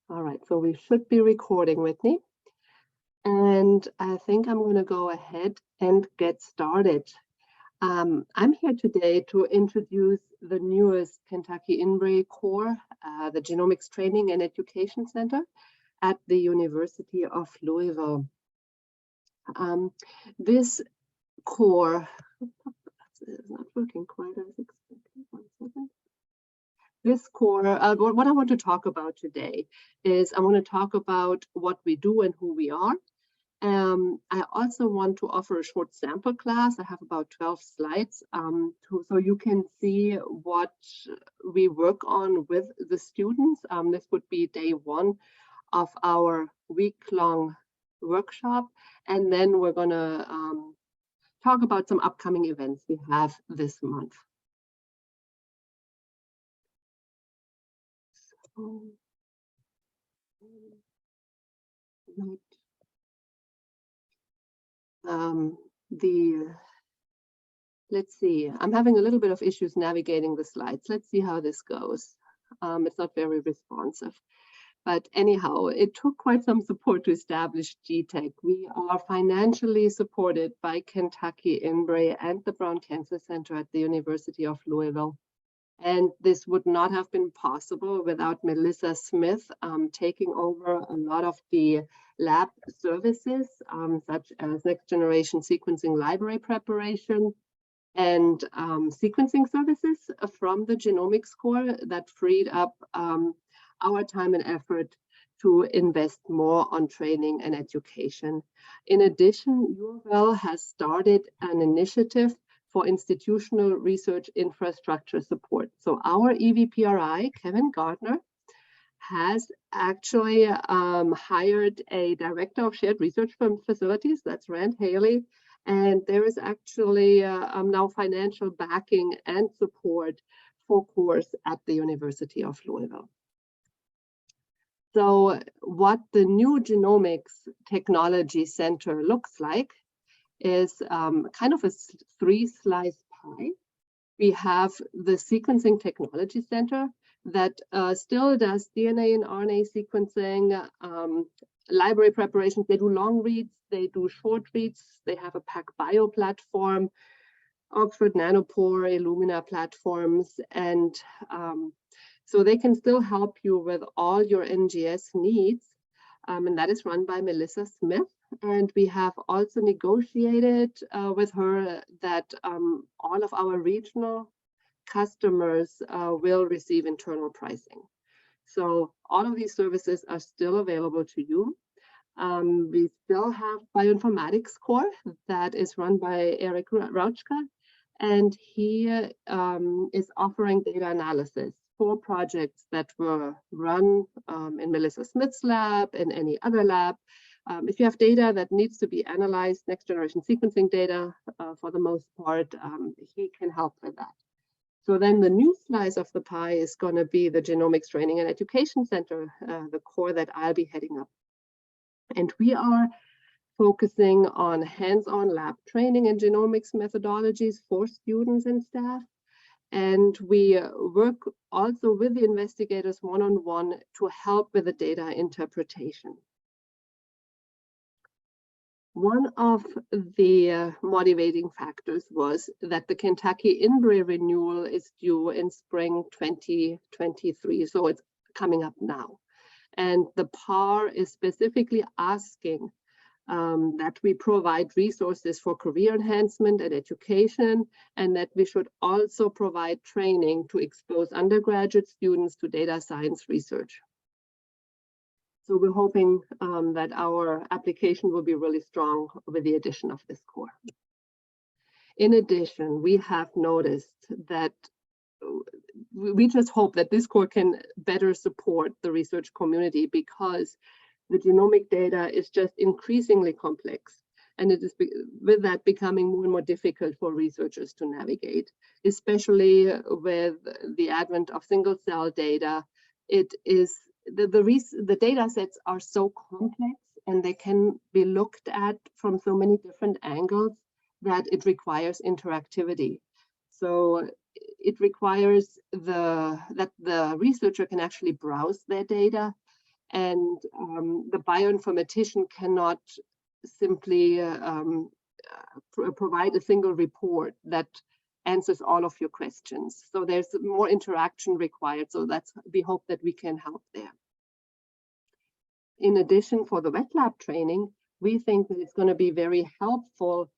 All right, so we should be recording, Whitney. And I think I'm going to go ahead and get started. I'm here today to introduce the newest Kentucky INBRE core, the Genomics Training and Education Center at the University of Louisville. This core is not working quite as expected. 1 second. This core, what I want to talk about today is I want to talk about what we do and who we are. I also want to offer a short sample class. I have about 12 slides so you can see what we work on with the students. This would be day 1 of our week-long workshop. And then we're going to talk about some upcoming events we have this month. Let's see, I'm having a little bit of issues navigating the slides. Let's see how this goes. It's not very responsive. But anyhow, it took quite some support to establish GTEC. We are financially supported by Kentucky INBRE and the Brown Cancer Center at the University of Louisville. And this would not have been possible without Melissa Smith taking over a lot of the lab services, such as next generation sequencing library preparation and sequencing services from the genomics core that freed up our time and effort to invest more on training and education. In addition, UofL has started an initiative for institutional research infrastructure support. So our EVPRI, Kevin Gardner, has actually hired a director of shared research facilities, that's Rand Haley, and there is actually now financial backing and support for course at the University of Louisville. So what the new Genomics Technology Center looks like is kind of a 3-slice pie. We have the Sequencing Technology Center that still does DNA and RNA sequencing, library preparations. They do long reads, they do short reads, they have a PacBio platform, Oxford Nanopore, Illumina platforms, and so they can still help you with all your NGS needs, and that is run by Melissa Smith. And we have also negotiated with her that all of our regional customers will receive internal pricing. So all of these services are still available to you. We still have bioinformatics core that is run by Eric Rauchka, and he is offering data analysis for projects that were run in Melissa Smith's lab and any other lab. If you have data that needs to be analyzed, next generation sequencing data, for the most part, he can help with that. So then the new slice of the pie is going to be the Genomics Training and Education Center, the core that I'll be heading up. And we are focusing on hands-on lab training and genomics methodologies for students and staff. And we work also with the investigators one-on-one to help with the data interpretation. One of the motivating factors was that the Kentucky INBRE renewal is due in spring 2023, so it's coming up now. And the PAR is specifically asking that we provide resources for career enhancement and education, and that we should also provide training to expose undergraduate students to data science research. So we're hoping that our application will be really strong with the addition of this core. In addition, we have noticed that we just hope that this core can better support the research community, because the genomic data is just increasingly complex, and it is with that becoming more and more difficult for researchers to navigate, especially with the advent of single cell data. It is the data sets are so complex, and they can be looked at from so many different angles that it requires interactivity. So it requires that the researcher can actually browse their data and the bioinformatician cannot simply provide a single report that answers all of your questions. So there's more interaction required. So we hope that we can help there. In addition, for the wet lab training, we think that it's going to be very helpful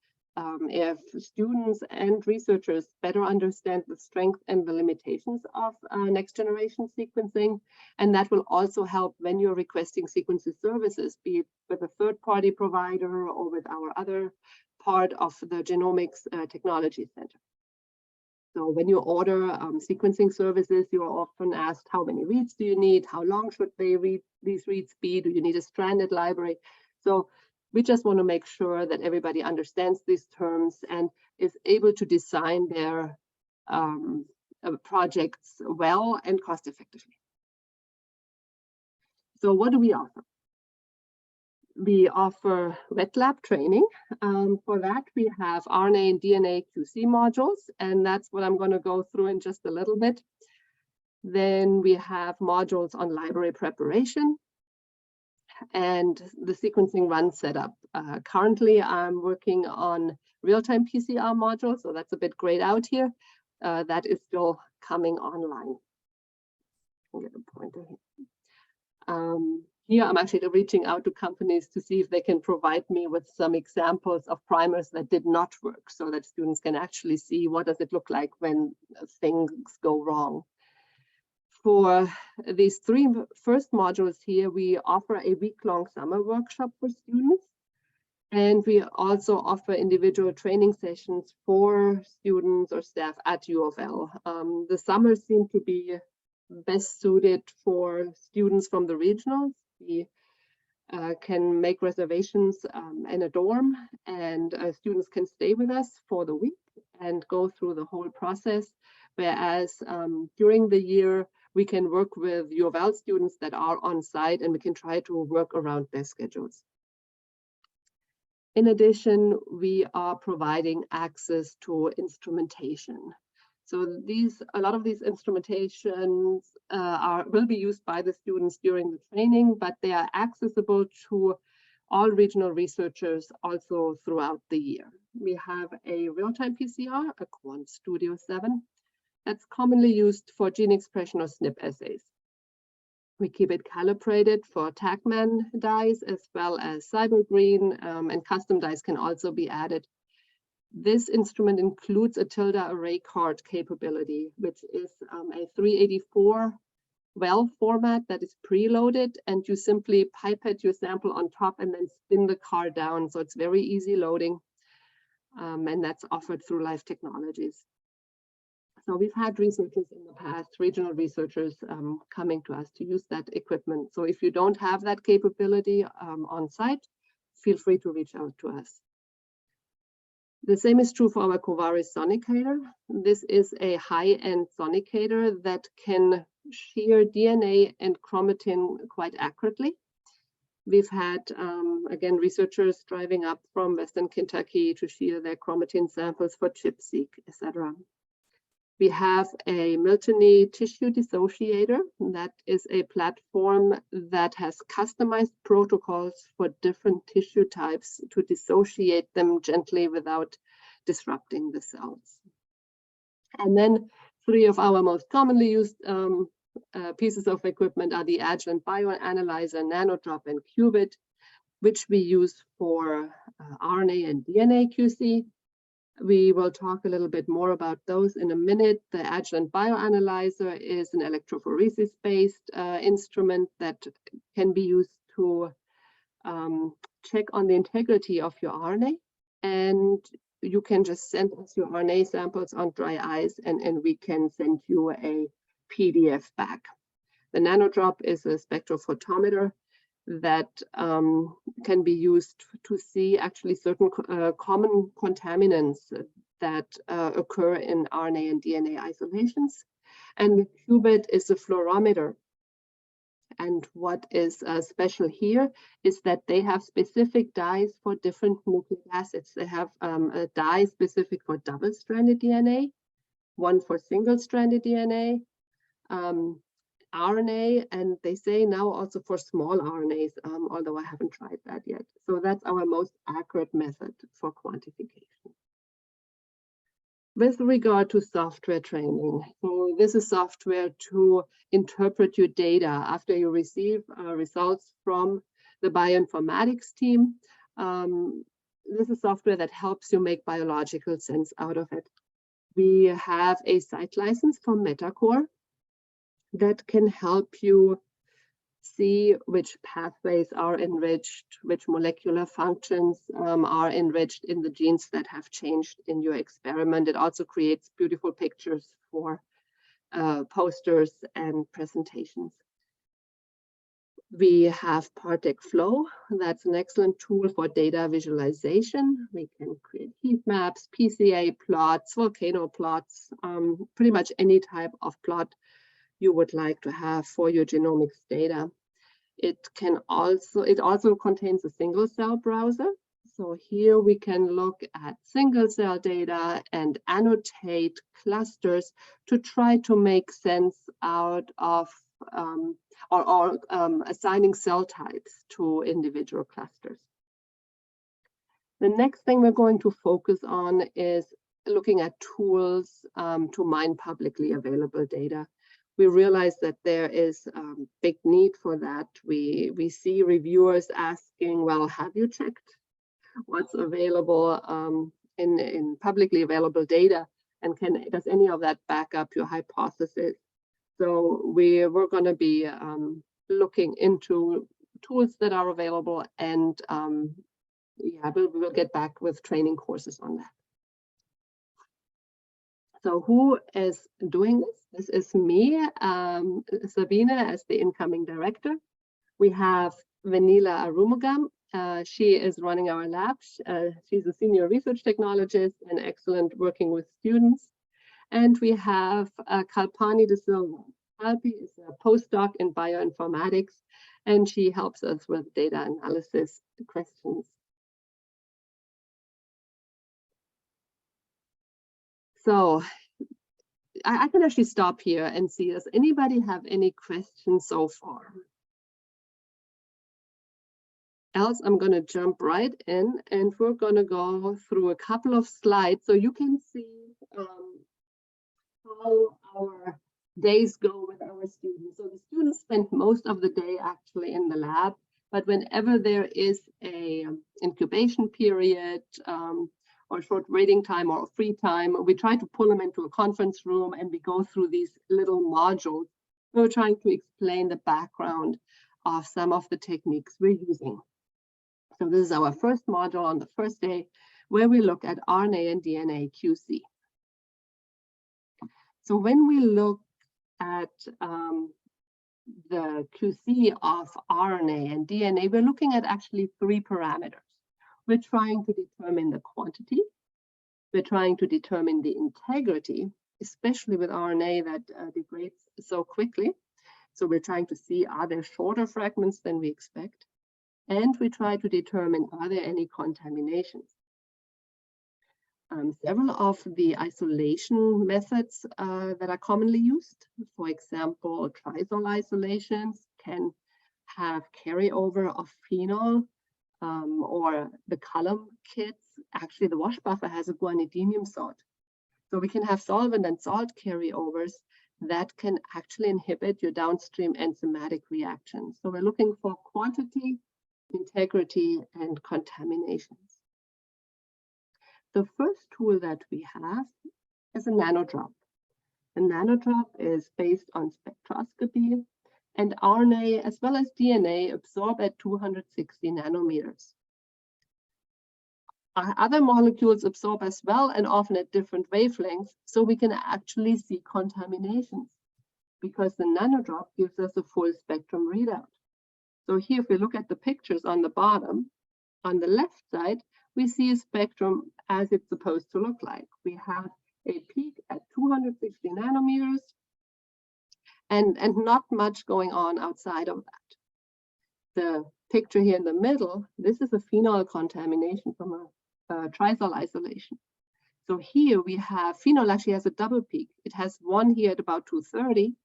if students and researchers better understand the strengths and the limitations of next generation sequencing. And that will also help when you're requesting sequencing services, be it with a third-party provider or with our other part of the Genomics Technology Center. So when you order sequencing services, you're often asked, how many reads do you need? How long should these reads be? Do you need a stranded library? So we just want to make sure that everybody understands these terms and is able to design their projects well and cost effectively. So what do we offer? We offer wet lab training. For that, we have RNA and DNA QC modules, and that's what I'm going to go through in just a little bit. Then we have modules on library preparation and the sequencing run setup. Currently, I'm working on real-time PCR module, so that's a bit grayed out here. That is still coming online. I'll get a pointer here. Here, I'm actually reaching out to companies to see if they can provide me with some examples of primers that did not work, so that students can actually see what does it look like when things go wrong. For these three first modules here, we offer a week-long summer workshop for students. And we also offer individual training sessions for students or staff at UofL. The summers seem to be best suited for students from the regionals. We can make reservations in a dorm, and students can stay with us for the week and go through the whole process. Whereas during the year, we can work with UofL students that are on site, and we can try to work around their schedules. In addition, we are providing access to instrumentation. So a lot of these instrumentations will be used by the students during the training, but they are accessible to all regional researchers also throughout the year. We have a real-time PCR, a Quant Studio 7, that's commonly used for gene expression or SNP assays. We keep it calibrated for TACMan dyes as well as cybergreen, and custom dyes can also be added. This instrument includes a tilde array card capability, which is a 384 well format that is preloaded, and you simply pipette your sample on top and then spin the card down. So it's very easy loading, and that's offered through Life Technologies. So we've had researchers in the past, regional researchers coming to us to use that equipment. So if you don't have that capability on site, feel free to reach out to us. The same is true for our Covaris Sonicator. This is a high-end sonicator that can shear DNA and chromatin quite accurately. We've had, again, researchers driving up from Western Kentucky to shear their chromatin samples for ChIP-seq, etc. We have a Miltony tissue dissociator. That is a platform that has customized protocols for different tissue types to dissociate them gently without disrupting the cells. And then three of our most commonly used pieces of equipment are the Agilent Bioanalyzer, Nanodrop, and Qubit, which we use for RNA and DNA QC. We will talk a little bit more about those in a minute. The Agilent Bioanalyzer is an electrophoresis-based instrument that can be used to check on the integrity of your RNA. And you can just send us your RNA samples on dry ice, and we can send you a PDF back. The Nanodrop is a spectrophotometer that can be used to see actually certain common contaminants that occur in RNA and DNA isolations. And the Qubit is a fluorometer. And what is special here is that they have specific dyes for different nucleic acids. They have a dye specific for double-stranded DNA, one for single-stranded DNA, RNA, and they say now also for small RNAs, although I haven't tried that yet. So that's our most accurate method for quantification. With regard to software training, so this is software to interpret your data after you receive results from the bioinformatics team. This is software that helps you make biological sense out of it. We have a site license from Metacore that can help you see which pathways are enriched, which molecular functions are enriched in the genes that have changed in your experiment. It also creates beautiful pictures for posters and presentations. We have Partec Flow. That's an excellent tool for data visualization. We can create heat maps, PCA plots, volcano plots, pretty much any type of plot you would like to have for your genomics data. It also contains a single cell browser. So here we can look at single cell data and annotate clusters to try to make sense out of assigning cell types to individual clusters. The next thing we're going to focus on is looking at tools to mine publicly available data. We realize that there is big need for that. We see reviewers asking, well, have you checked what's available in publicly available data? And does any of that back up your hypothesis? So we're going to be looking into tools that are available, and yeah, we'll get back with training courses on that. So who is doing this? This is me, Sabine, as the incoming director. We have Vanila Arumugam. She is running our lab. She's a senior research technologist and excellent working with students. And we have Kalpani De Silva. Kalpi is a postdoc in bioinformatics, and she helps us with data analysis questions. So I can actually stop here and see, does anybody have any questions so far? Else, I'm going to jump right in, and we're going to go through a couple of slides so you can see how our days go with our students. So the students spend most of the day actually in the lab, but whenever there is a incubation period, or short waiting time or free time, we try to pull them into a conference room and we go through these little modules. We're trying to explain the background of some of the techniques we're using. So this is our first module on the first day, where we look at RNA and DNA QC. So when we look at the QC of RNA and DNA, we're looking at actually 3 parameters. We're trying to determine the quantity. We're trying to determine the integrity, especially with RNA that degrades so quickly. So we're trying to see, are there shorter fragments than we expect? And we try to determine, are there any contaminations? Several of the isolation methods that are commonly used, for example, trisol isolations can have carryover of phenol, or the column kits. Actually, the wash buffer has a guanidinium salt. So we can have solvent and salt carryovers that can actually inhibit your downstream enzymatic reactions. So we're looking for quantity, integrity, and contaminations. The first tool that we have is a nanodrop. A nanodrop is based on spectroscopy, and RNA as well as DNA absorb at 260 nanometers. Other molecules absorb as well, and often at different wavelengths, so we can actually see contaminations because the nanodrop gives us a full spectrum readout. So here, if we look at the pictures on the bottom, on the left side, we see a spectrum as it's supposed to look like. We have a peak at 260 nanometers, and not much going on outside of that. The picture here in the middle, this is a phenol contamination from a trisol isolation. So here we have, phenol actually has a double peak. It has one here at about 230,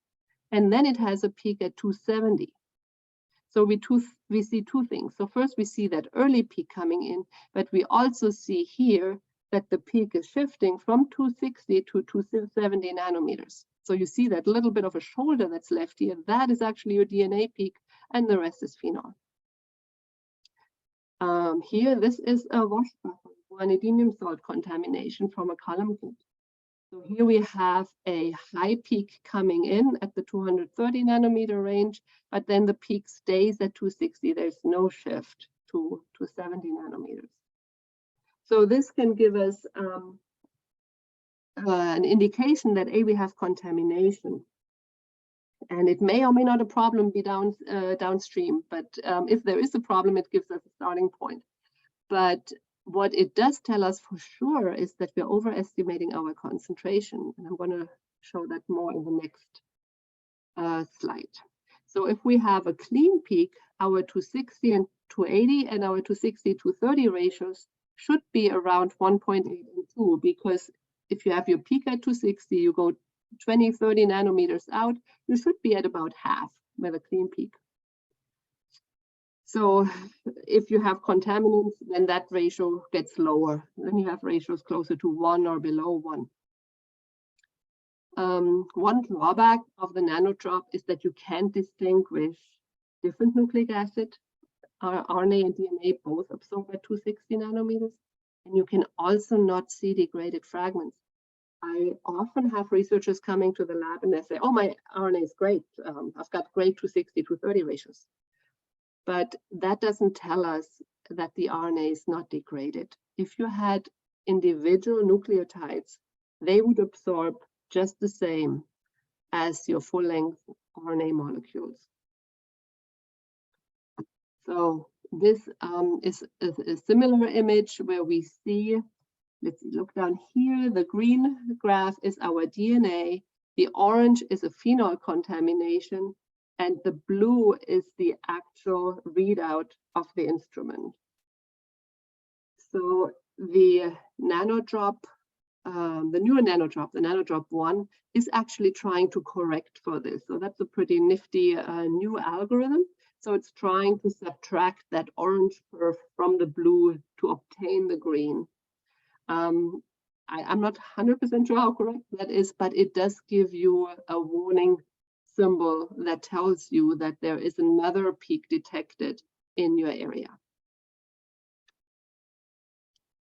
and then it has a peak at 270. So we see two things. So first we see that early peak coming in, but we also see here that the peak is shifting from 260 to 270 nanometers. So you see that little bit of a shoulder that's left here. That is actually your DNA peak, and the rest is phenol. Here, this is a wash buffer, guanidinium salt contamination from a column kit. So here we have a high peak coming in at the 230 nanometer range, but then the peak stays at 260. There's no shift to 70 nanometers. So this can give us an indication that we have contamination. And it may or may not a problem be downstream, but if there is a problem, it gives us a starting point. But what it does tell us for sure is that we're overestimating our concentration. And I'm going to show that more in the next slide. So if we have a clean peak, our 260 and 280 and our 260-230 ratios should be around 1.8 and 2, because if you have your peak at 260, you go 20, 30 nanometers out, you should be at about half with a clean peak. So if you have contaminants, then that ratio gets lower. Then you have ratios closer to 1 or below 1. One drawback of the nanodrop is that you can't distinguish different nucleic acid. RNA and DNA both absorb at 260 nanometers. And you can also not see degraded fragments. I often have researchers coming to the lab and they say, oh, my RNA is great. I've got great 260-230 ratios. But that doesn't tell us that the RNA is not degraded. If you had individual nucleotides, they would absorb just the same as your full-length RNA molecules. So this is a similar image where we see, let's look down here, the green graph is our DNA, the orange is a phenol contamination, and the blue is the actual readout of the instrument. So the nanodrop, the newer nanodrop, the nanodrop 1, is actually trying to correct for this. So that's a pretty nifty new algorithm. So it's trying to subtract that orange curve from the blue to obtain the green. I'm not 100% sure how correct that is, but it does give you a warning symbol that tells you that there is another peak detected in your area.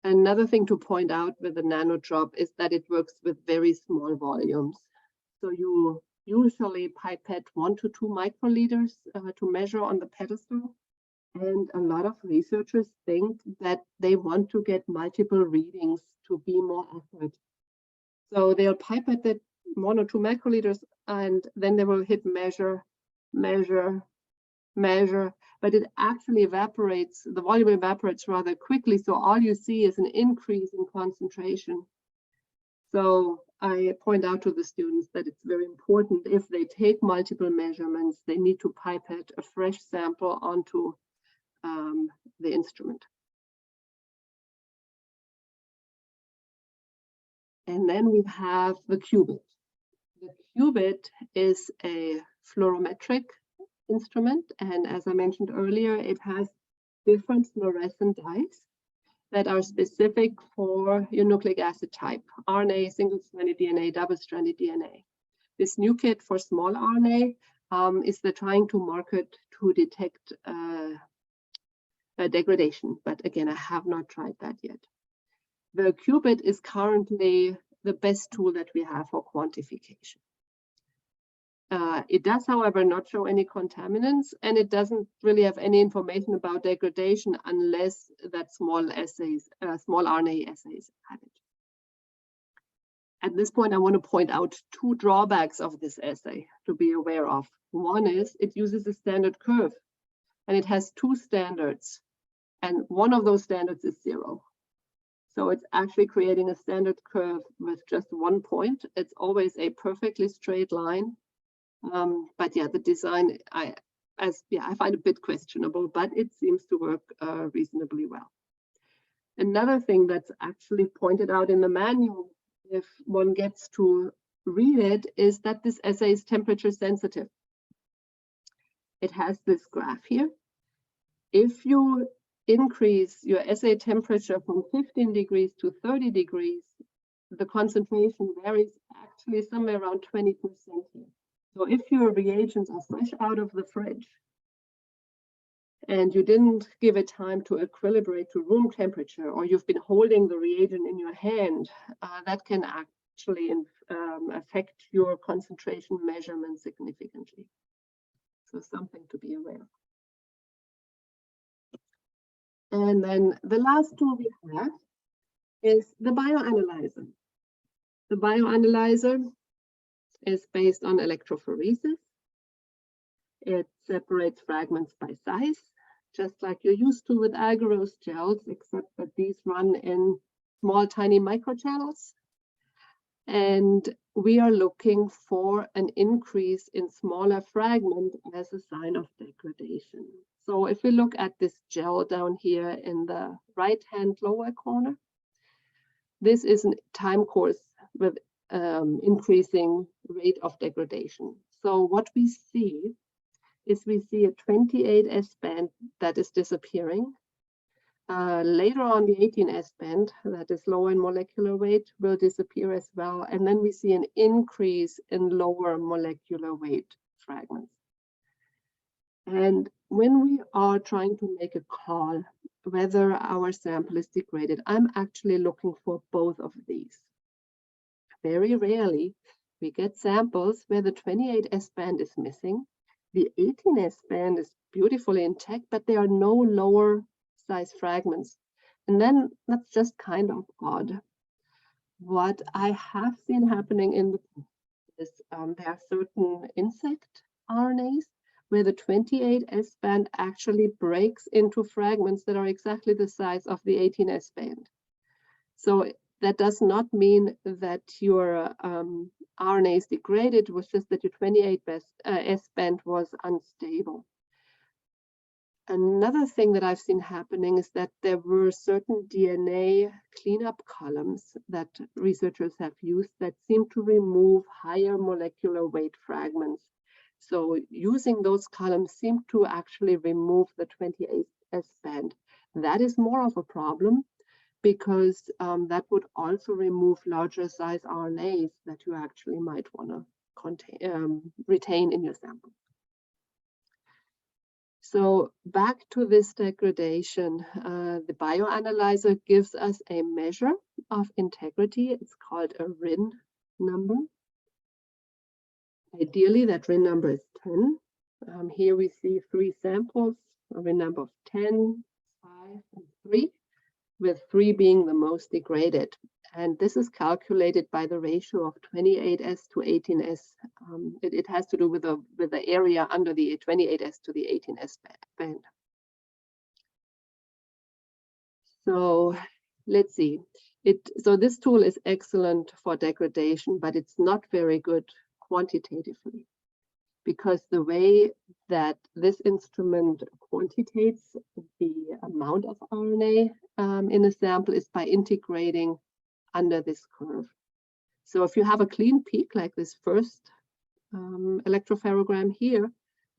Another thing to point out with the nanodrop is that it works with very small volumes. So you usually pipette 1 to 2 microliters to measure on the pedestal. And a lot of researchers think that they want to get multiple readings to be more accurate. So they'll pipette that 1 or 2 microliters, and then they will hit measure, measure, measure, but it actually evaporates, the volume evaporates rather quickly. So all you see is an increase in concentration. So I point out to the students that it's very important, if they take multiple measurements, they need to pipette a fresh sample onto the instrument. And then we have the qubit. The qubit is a fluorometric instrument, and as I mentioned earlier, it has different fluorescent dyes that are specific for your nucleic acid type: RNA, single-stranded DNA, double-stranded DNA. This new kit for small RNA is they're trying to market to detect degradation, but again, I have not tried that yet. The qubit is currently the best tool that we have for quantification. It does, however, not show any contaminants, and it doesn't really have any information about degradation unless that small RNA assays have it. At this point, I want to point out 2 drawbacks of this assay to be aware of. One is it uses a standard curve, and it has 2 standards, and one of those standards is 0. So it's actually creating a standard curve with just 1 point. It's always a perfectly straight line. But yeah, the design I find a bit questionable, but it seems to work reasonably well. Another thing that's actually pointed out in the manual, if one gets to read it is that this assay is temperature sensitive. It has this graph here. If you increase your assay temperature from 15 degrees to 30 degrees, the concentration varies actually somewhere around 20% here. So if your reagents are fresh out of the fridge and you didn't give it time to equilibrate to room temperature, or you've been holding the reagent in your hand, that can actually affect your concentration measurement significantly. So something to be aware of. And then the last tool we have is the bioanalyzer. The bioanalyzer is based on electrophoresis. It separates fragments by size, just like you're used to with agarose gels, except that these run in small, tiny microchannels. And we are looking for an increase in smaller fragment as a sign of degradation. So if we look at this gel down here in the right-hand lower corner, this is a time course with increasing rate of degradation. So what we see is we see a 28S band that is disappearing. Later on, the 18S band, that is lower in molecular weight, will disappear as well. And then we see an increase in lower molecular weight fragments. And when we are trying to make a call whether our sample is degraded, I'm actually looking for both of these. Very rarely, we get samples where the 28S band is missing. The 18S band is beautifully intact, but there are no lower size fragments. And then that's just kind of odd. What I have seen happening in the is there are certain insect RNAs where the 28S band actually breaks into fragments that are exactly the size of the 18S band. So that does not mean that your RNA is degraded, it was just that your 28S band was unstable. Another thing that I've seen happening is that there were certain DNA cleanup columns that researchers have used that seem to remove higher molecular weight fragments. So using those columns seemed to actually remove the 28S band. That is more of a problem because that would also remove larger size RNAs that you actually might want to retain in your sample. So back to this degradation, the bioanalyzer gives us a measure of integrity. It's called a RIN number. Ideally, that RIN number is 10. Here we see 3 samples, a RIN number of 10, 5, and 3, with 3 being the most degraded. And this is calculated by the ratio of 28S to 18S. It has to do with the area under the 28S to the 18S band. So let's see. So this tool is excellent for degradation, but it's not very good quantitatively, because the way that this instrument quantitates the amount of RNA in a sample is by integrating under this curve. So if you have a clean peak like this first electropherogram here,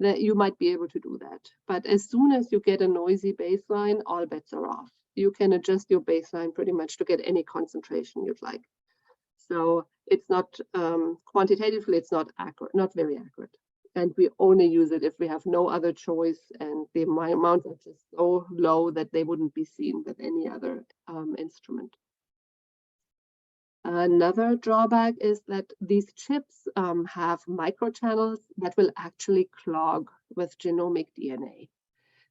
that you might be able to do that. But as soon as you get a noisy baseline, all bets are off. You can adjust your baseline pretty much to get any concentration you'd like. So it's not quantitatively, it's not accurate, not very accurate. And we only use it if we have no other choice and the amounts are just so low that they wouldn't be seen with any other instrument. Another drawback is that these chips have microchannels that will actually clog with genomic DNA.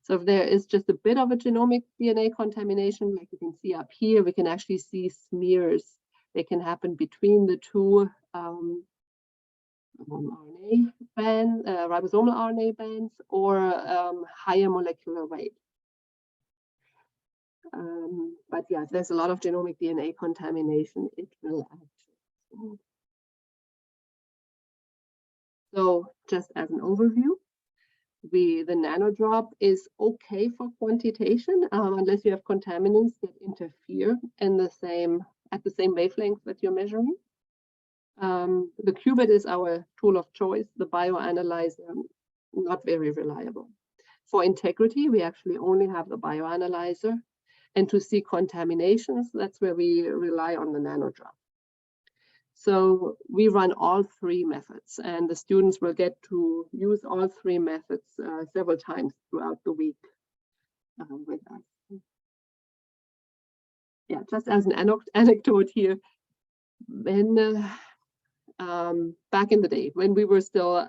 So if there is just a bit of a genomic DNA contamination, like you can see up here, we can actually see smears. They can happen between the two RNA band, ribosomal RNA bands, or higher molecular weight. But yeah, if there's a lot of genomic DNA contamination, it will actually. So just as an overview, the nanodrop is okay for quantitation unless you have contaminants that interfere in at the same wavelength that you're measuring. The qubit is our tool of choice. The bioanalyzer, not very reliable. For integrity, we actually only have the bioanalyzer. And to see contaminations, that's where we rely on the nanodrop. So we run all three methods, and the students will get to use all three methods several times throughout the week with us. Yeah, just as an anecdote here, when back in the day, when we were still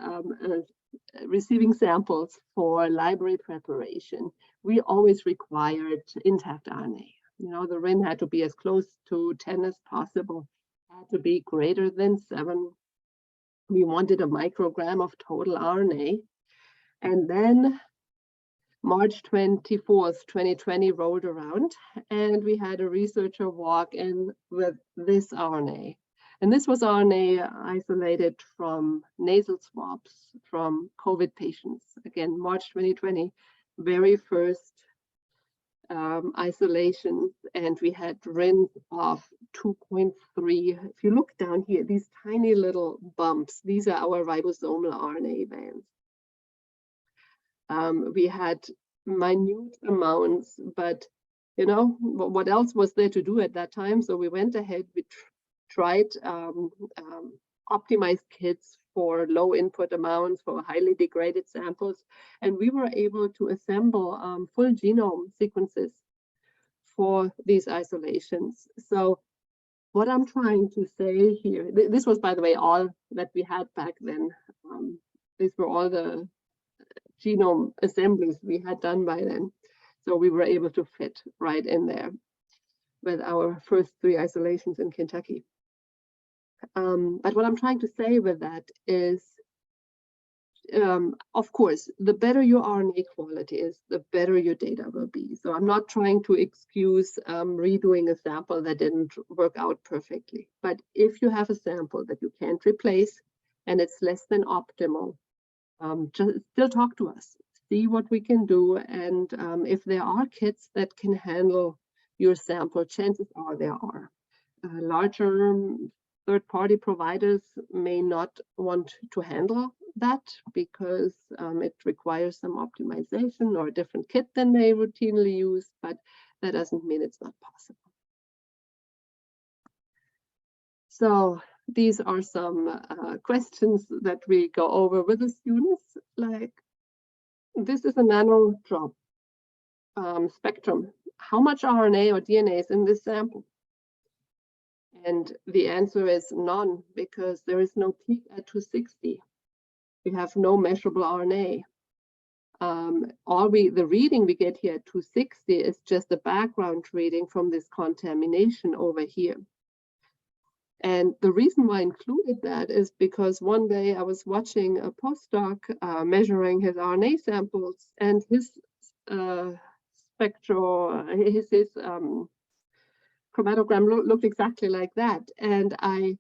receiving samples for library preparation, we always required intact RNA. You know, the RIN had to be as close to 10 as possible, had to be greater than 7. We wanted a microgram of total RNA. And then March 24th, 2020 rolled around, and we had a researcher walk in with this RNA. And this was RNA isolated from nasal swabs from COVID patients. Again, March 2020, very first isolations, and we had RINs of 2.3. If you look down here, these tiny little bumps, these are our ribosomal RNA bands. We had minute amounts, but you know, what else was there to do at that time? So we went ahead, we tried optimized kits for low input amounts, for highly degraded samples, and we were able to assemble full genome sequences for these isolations. So what I'm trying to say here, this was, by the way, all that we had back then. These were all the genome assemblies we had done by then. So we were able to fit right in there with our first 3 isolations in Kentucky. But what I'm trying to say with that is, of course, the better your RNA quality is, the better your data will be. So I'm not trying to excuse redoing a sample that didn't work out perfectly. But if you have a sample that you can't replace and it's less than optimal, just still talk to us, see what we can do. And if there are kits that can handle your sample, chances are there are. Larger third-party providers may not want to handle that because it requires some optimization or a different kit than they routinely use, but that doesn't mean it's not possible. So these are some questions that we go over with the students, like, this is a nanodrop spectrum. How much RNA or DNA is in this sample? And the answer is none, because there is no peak at 260. We have no measurable RNA. The reading we get here at 260 is just a background reading from this contamination over here. And the reason why I included that is because one day I was watching a postdoc measuring his RNA samples, and his his chromatogram looked exactly like that. And I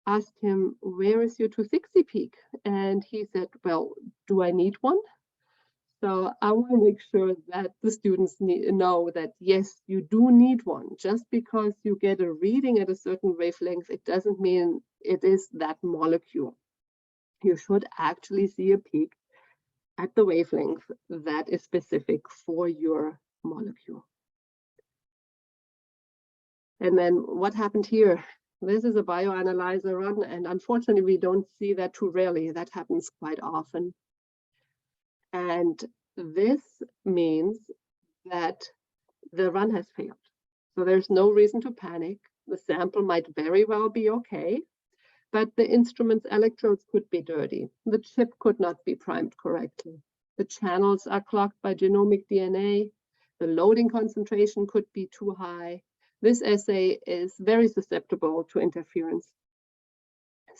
asked him, where is your 260 peak? And he said, well, do I need one? So I want to make sure that the students know that, yes, you do need one. Just because you get a reading at a certain wavelength, it doesn't mean it is that molecule. You should actually see a peak at the wavelength that is specific for your molecule. And then what happened here? This is a bioanalyzer run, and unfortunately, we don't see that too rarely. That happens quite often. And this means that the run has failed. So there's no reason to panic. The sample might very well be okay, but the instrument's electrodes could be dirty. The chip could not be primed correctly. The channels are clogged by genomic DNA. The loading concentration could be too high. This assay is very susceptible to interference.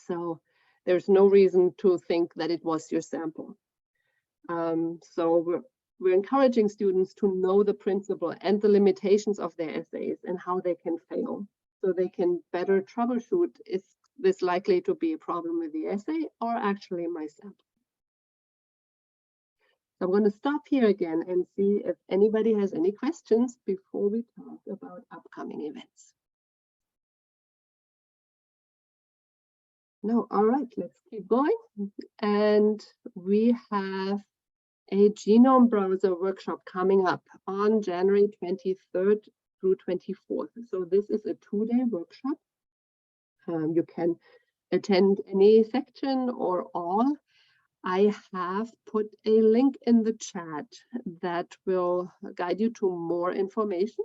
So there's no reason to think that it was your sample. So we're encouraging students to know the principle and the limitations of their assays and how they can fail, so they can better troubleshoot, is this likely to be a problem with the assay or actually my sample. So I'm going to stop here again and see if anybody has any questions before we talk about upcoming events. No, all right, let's keep going. And we have a genome browser workshop coming up on January 23rd through 24th. So this is a 2-day workshop. You can attend any section or all. I have put a link in the chat that will guide you to more information.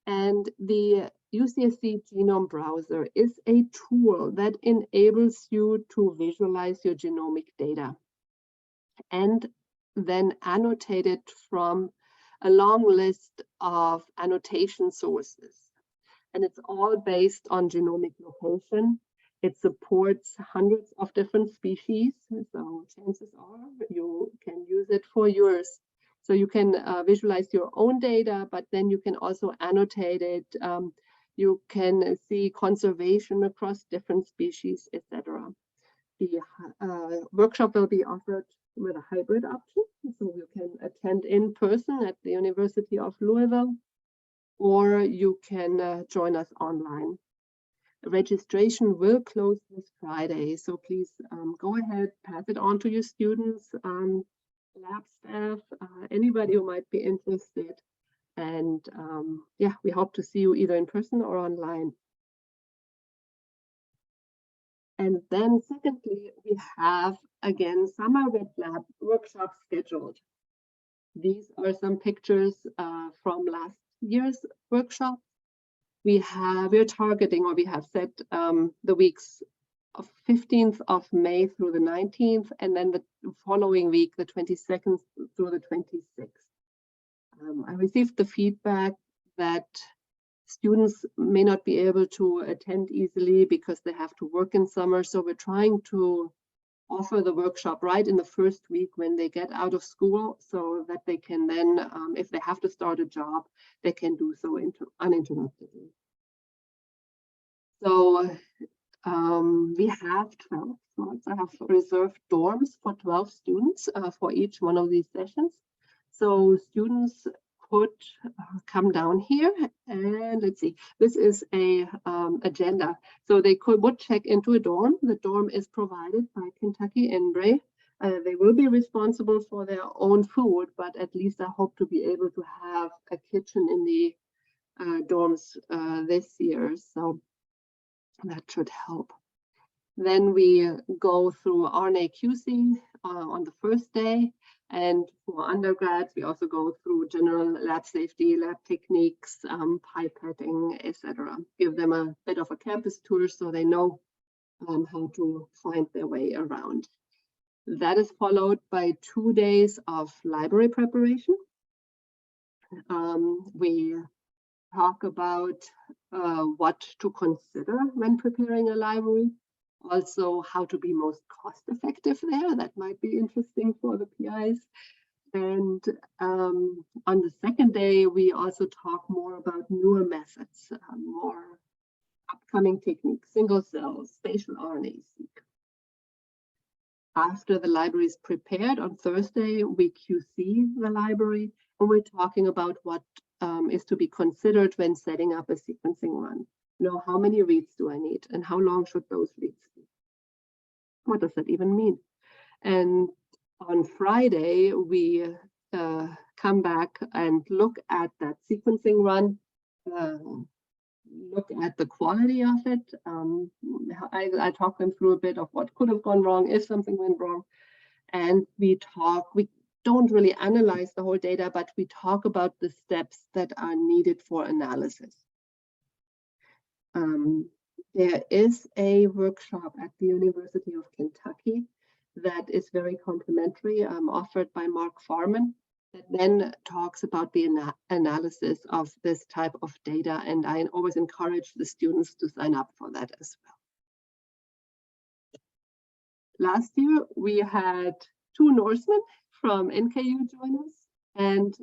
And the UCSC Genome Browser is a tool that enables you to visualize your genomic data and then annotate it from a long list of annotation sources. And it's all based on genomic location. It supports hundreds of different species, so chances are you can use it for yours. So you can visualize your own data, but then you can also annotate it. You can see conservation across different species, etc. The workshop will be offered with a hybrid option, so you can attend in person at the University of Louisville, or you can join us online. Registration will close this Friday, so please go ahead, pass it on to your students, lab staff, anybody who might be interested. And yeah, we hope to see you either in person or online. And then secondly, we have, again, summer wet lab workshops scheduled. These are some pictures from last year's workshop. We're targeting, or we have set the weeks of 15th of May through the 19th, and then the following week, the 22nd through the 26th. I received the feedback that students may not be able to attend easily because they have to work in summer. So we're trying to offer the workshop right in the first week when they get out of school, so that they can then, if they have to start a job, they can do so uninterruptedly. So we have 12 slots. I have reserved dorms for 12 students for each one of these sessions. So students could come down here, and let's see, this is a agenda. So they would check into a dorm. The dorm is provided by Kentucky Embry. They will be responsible for their own food, but at least I hope to be able to have a kitchen in the dorms this year. So that should help. Then we go through RNA-QC on the first day. And for undergrads, we also go through general lab safety, lab techniques, pipetting, etc. Give them a bit of a campus tour so they know how to find their way around. That is followed by 2 days of library preparation. We talk about what to consider when preparing a library. Also, how to be most cost effective there. That might be interesting for the PIs. And on the second day, we also talk more about newer methods, more upcoming techniques, single cell, spatial RNA-seq. After the library is prepared on Thursday, we QC the library, and we're talking about what is to be considered when setting up a sequencing run. You know, how many reads do I need, and how long should those reads be? What does that even mean? And on Friday, we come back and look at that sequencing run, look at the quality of it. I talk them through a bit of what could have gone wrong if something went wrong. And we don't really analyze the whole data, but we talk about the steps that are needed for analysis. There is a workshop at the University of Kentucky that is very complimentary, offered by Mark Farman, that then talks about the analysis of this type of data. And I always encourage the students to sign up for that as well. Last year, we had 2 Norsemen from NKU join us, and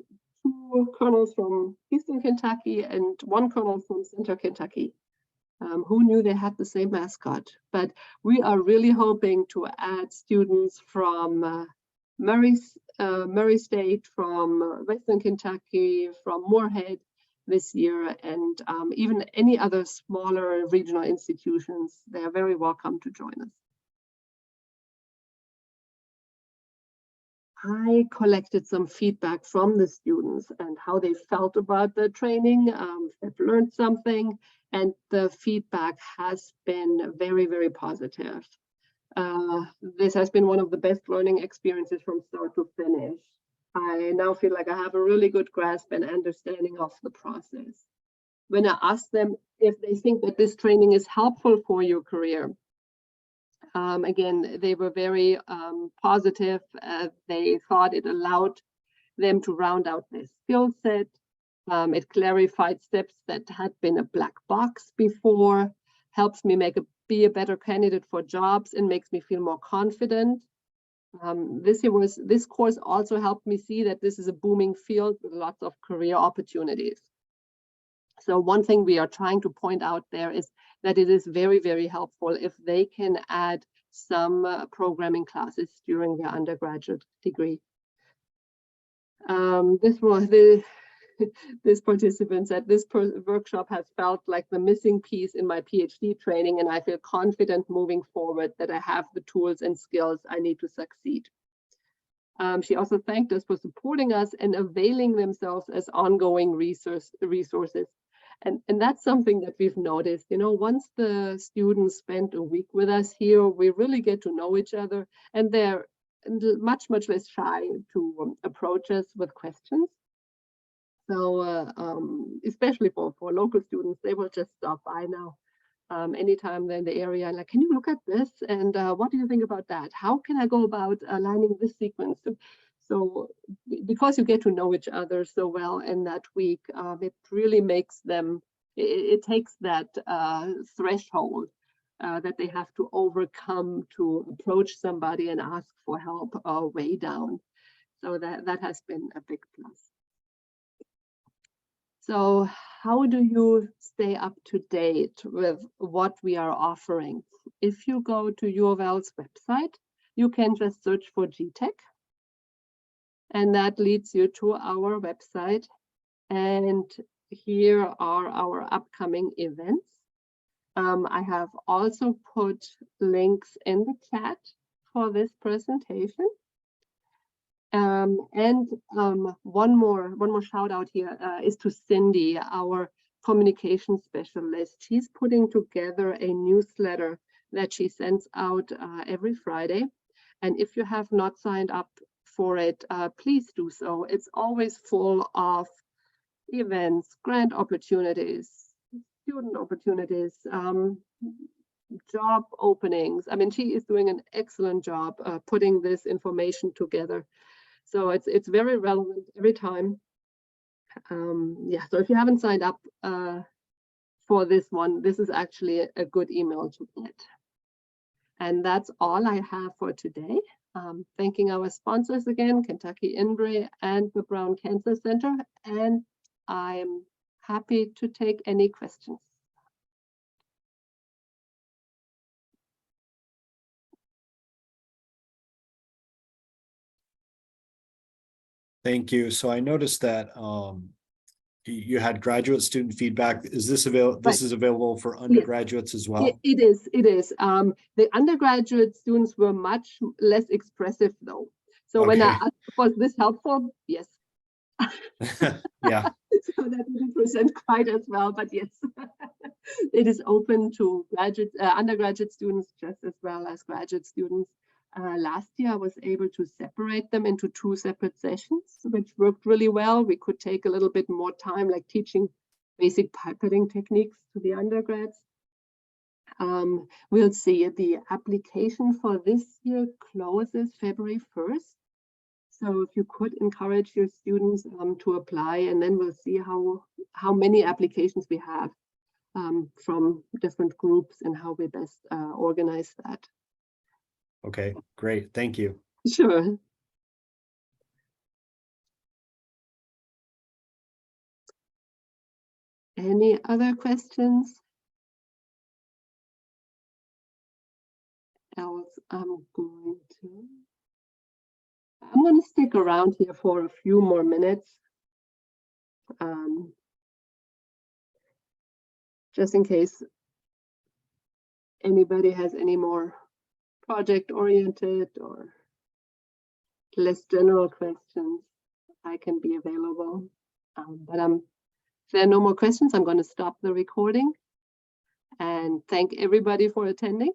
2 colonels from Eastern Kentucky and 1 colonel from Center Kentucky. Who knew they had the same mascot? But we are really hoping to add students from Murray State, from Western Kentucky, from Moorhead, this year, and even any other smaller regional institutions, they are very welcome to join us. I collected some feedback from the students and how they felt about the training, if they've learned something, and the feedback has been very, very positive. This has been one of the best learning experiences from start to finish. I now feel like I have a really good grasp and understanding of the process. When I asked them if they think that this training is helpful for your career, again, they were very positive. They thought it allowed them to round out their skill set. It clarified steps that had been a black box before, helps me be a better candidate for jobs, and makes me feel more confident. This course also helped me see that this is a booming field with lots of career opportunities. So one thing we are trying to point out there is that it is very, very helpful if they can add some programming classes during their undergraduate degree. This participant said, this workshop has felt like the missing piece in my PhD training, and I feel confident moving forward that I have the tools and skills I need to succeed. She also thanked us for supporting us and availing themselves as ongoing resources. And that's something that we've noticed. You know, once the students spend a week with us here, we really get to know each other, and they're much, much less shy to approach us with questions. So especially for local students, they will just stop by now anytime they're in the area and like, can you look at this? And what do you think about that? How can I go about aligning this sequence? So because you get to know each other so well in that week, it really makes them, it takes that threshold that they have to overcome to approach somebody and ask for help way down. So that has been a big plus. So how do you stay up to date with what we are offering? If you go to UofL's website, you can just search for GTEC. And that leads you to our website. And here are our upcoming events. I have also put links in the chat for this presentation. One more shout out here is to Cindy, our communication specialist. She's putting together a newsletter that she sends out every Friday. And if you have not signed up for it, please do so. It's always full of events, grant opportunities, student opportunities, job openings. I mean, she is doing an excellent job putting this information together. So it's very relevant every time. Yeah, so if you haven't signed up for this one, this is actually a good email to get. And that's all I have for today. Thanking our sponsors again, Kentucky INBRE and the Brown Cancer Center. And I'm happy to take any questions. Thank you. So I noticed that you had graduate student feedback. Is this available? This is available for undergraduates as well? It is. The undergraduate students were much less expressive though. So when I asked, was this helpful? Yes. Yeah. So that didn't present quite as well, but yes, it is open to undergraduate students just as well as graduate students. Last year, I was able to separate them into 2 separate sessions, which worked really well. We could take a little bit more time, like teaching basic pipetting techniques to the undergrads. We'll see. The application for this year closes February 1st. So if you could encourage your students to apply, and then we'll see how many applications we have from different groups and how we best organize that. Okay, great. Thank you. Sure. Any other questions? Else, I'm going to stick around here for a few more minutes. just in case anybody has any more project-oriented or less general questions, I can be available. But if there are no more questions, I'm going to stop the recording and thank everybody for attending.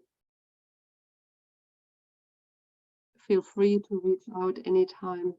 Feel free to reach out anytime